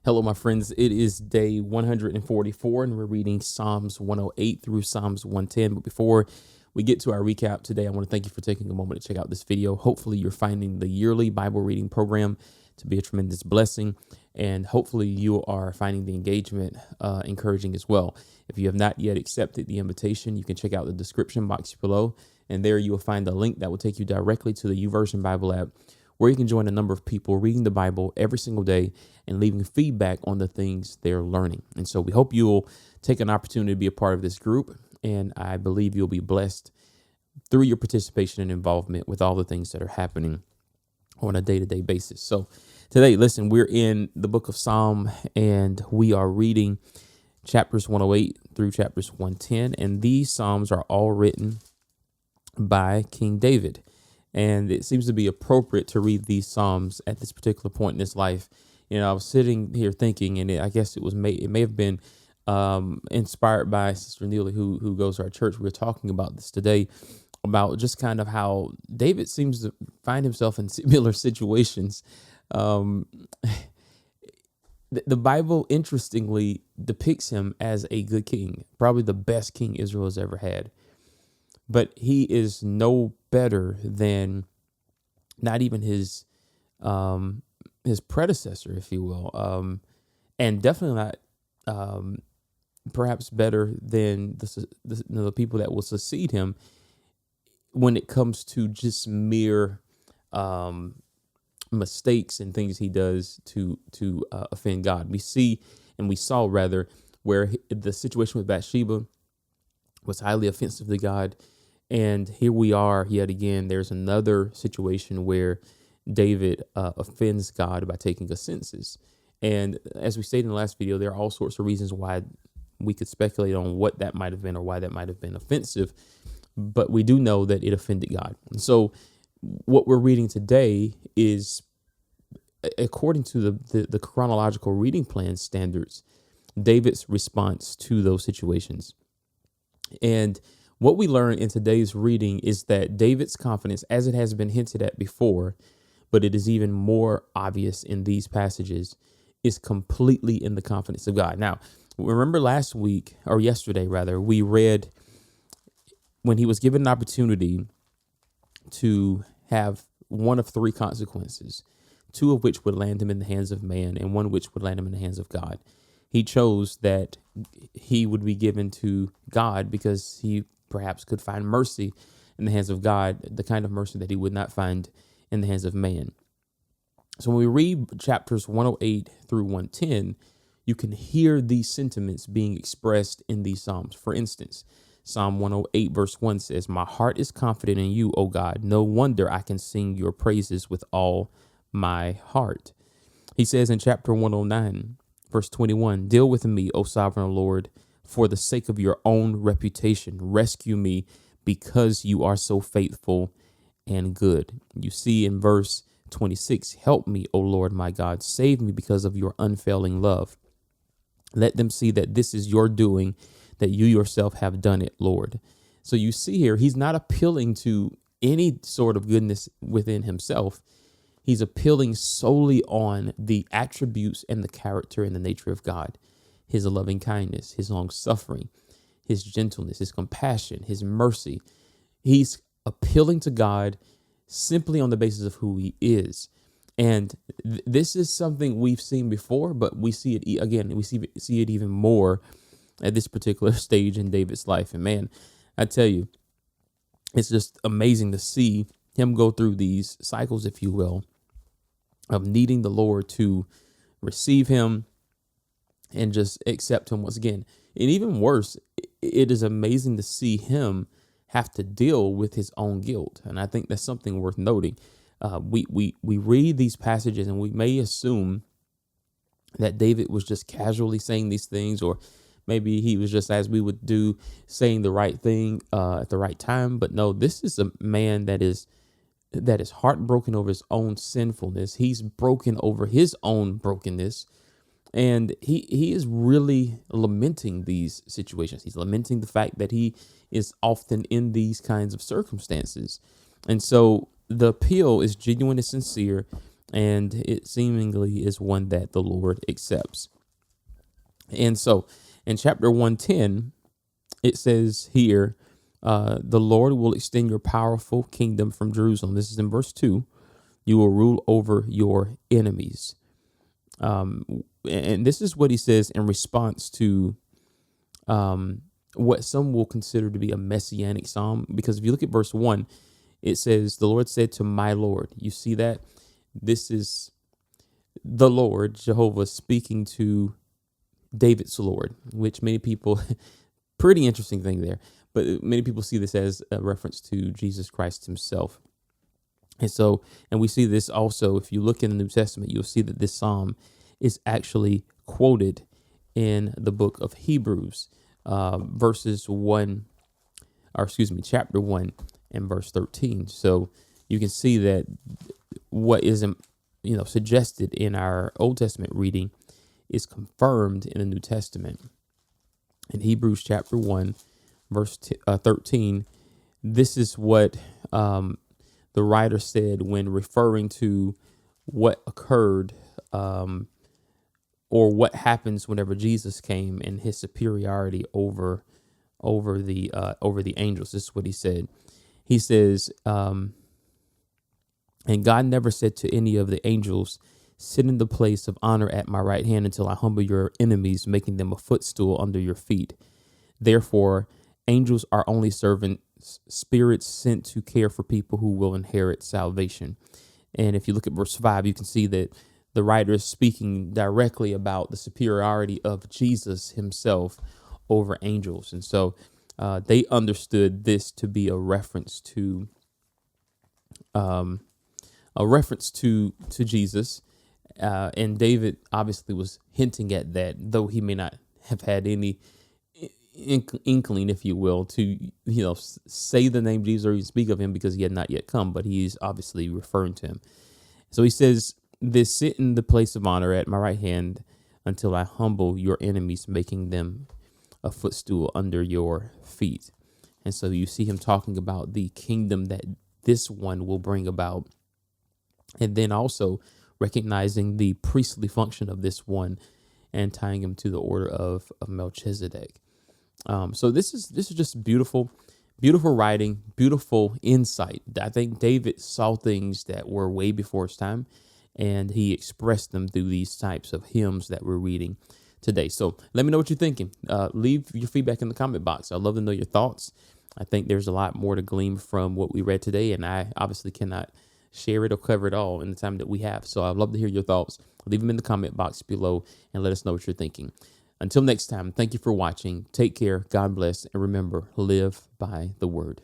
Hello, my friends. It is day 144, and we're reading Psalms 108 through Psalms 110. But before we get to our recap today, I want to thank you for taking a moment to check out this video. Hopefully, you're finding the yearly Bible reading program to be a tremendous blessing, and hopefully, you are finding the engagement encouraging as well. If you have not yet accepted the invitation, you can check out the description box below, and there you will find a link that will take you directly to the YouVersion Bible app, where you can join a number of people reading the Bible every single day and leaving feedback on the things they're learning. And so we hope you'll take an opportunity to be a part of this group. And I believe you'll be blessed through your participation and involvement with all the things that are happening on a day-to-day basis. So today, listen, we're in the book of Psalm, and we are reading chapters 108 through chapters 110. And these Psalms are all written by King David. And it seems to be appropriate to read these Psalms at this particular point in his life. You know, I was sitting here thinking, and I guess it may have been inspired by Sister Neely, who goes to our church. We were talking about this today, about just kind of how David seems to find himself in similar situations. The Bible, interestingly, depicts him as a good king, probably the best king Israel has ever had. But he is no better than not even his predecessor, if you will, and definitely not perhaps better than the people that will succeed him when it comes to just mere mistakes and things he does to offend God. We saw where the situation with Bathsheba was highly offensive to God. And here we are yet again. There's another situation where David offends God by taking a census. And as we stated in the last video, there are all sorts of reasons why we could speculate on what that might have been or why that might have been offensive. But we do know that it offended God. And so what we're reading today is, according to the chronological reading plan standards, David's response to those situations. And what we learn in today's reading is that David's confidence, as it has been hinted at before, but it is even more obvious in these passages, is completely in the confidence of God. Now, remember yesterday, we read when he was given an opportunity to have one of three consequences, two of which would land him in the hands of man and one which would land him in the hands of God. He chose that he would be given to God because he perhaps could find mercy in the hands of God, the kind of mercy that he would not find in the hands of man. So when we read chapters 108 through 110, you can hear these sentiments being expressed in these Psalms. For instance, Psalm 108 verse 1 says, "My heart is confident in you, O God. No wonder I can sing your praises with all my heart." He says in chapter 109, verse 21, "Deal with me, O sovereign Lord, for the sake of your own reputation. Rescue me because you are so faithful and good." You see in verse 26, "Help me, O Lord my God. Save me because of your unfailing love. Let them see that this is your doing, that you yourself have done it, Lord." So you see here, he's not appealing to any sort of goodness within himself. He's appealing solely on the attributes and the character and the nature of God. His loving kindness, his long suffering, his gentleness, his compassion, his mercy. He's appealing to God simply on the basis of who he is. And this is something we've seen before, but we see it again. We see it even more at this particular stage in David's life. And man, I tell you, it's just amazing to see him go through these cycles, if you will, of needing the Lord to receive him and just accept him once again. And even worse, it is amazing to see him have to deal with his own guilt. And I think that's something worth noting. We read these passages and we may assume that David was just casually saying these things, or maybe he was just, as we would do, saying the right thing at the right time. But no, this is a man that is heartbroken over his own sinfulness. He's broken over his own brokenness. And he is really lamenting these situations. He's lamenting the fact that he is often in these kinds of circumstances. And so the appeal is genuine and sincere. and it seemingly is one that the Lord accepts. And so in chapter 110, it says here, the Lord will extend your powerful kingdom from Jerusalem. This is in verse 2. You will rule over your enemies. And this is what he says in response to what some will consider to be a messianic psalm. Because if you look at verse 1, it says, the Lord said to my Lord. You see that? This is the Lord, Jehovah, speaking to David's Lord, which many people, pretty interesting thing there, but many people see this as a reference to Jesus Christ himself. And so, and we see this also, if you look in the New Testament, you'll see that this psalm is actually quoted in the book of Hebrews, chapter 1 and verse 13. So you can see that what is, suggested in our Old Testament reading is confirmed in the New Testament. In Hebrews chapter 1, verse 13, this is what the writer said when referring to what occurred or what happens whenever Jesus came and his superiority over the angels. This is what he said. He says, and God never said to any of the angels, sit in the place of honor at my right hand until I humble your enemies, making them a footstool under your feet. Therefore, angels are only servant spirits sent to care for people who will inherit salvation. And if you look at verse 5, you can see that the writer is speaking directly about the superiority of Jesus himself over angels. And so they understood this to be a reference to Jesus. And David obviously was hinting at that, though he may not have had any inkling, if you will, to say the name Jesus or even speak of him because he had not yet come, but he's obviously referring to him. So he says, this sit in the place of honor at my right hand until I humble your enemies, making them a footstool under your feet. And so you see him talking about the kingdom that this one will bring about, and then also recognizing the priestly function of this one and tying him to the order of Melchizedek. So this is just beautiful writing, beautiful insight. I think David saw things that were way before his time, and he expressed them through these types of hymns that we're reading today. So let me know what you're thinking. Leave your feedback in the comment box. I'd love to know your thoughts. I think there's a lot more to glean from what we read today, and I obviously cannot share it or cover it all in the time that we have. So I'd love to hear your thoughts. Leave them in the comment box below and let us know what you're thinking. Until next time, thank you for watching. Take care. God bless. And remember, live by the word.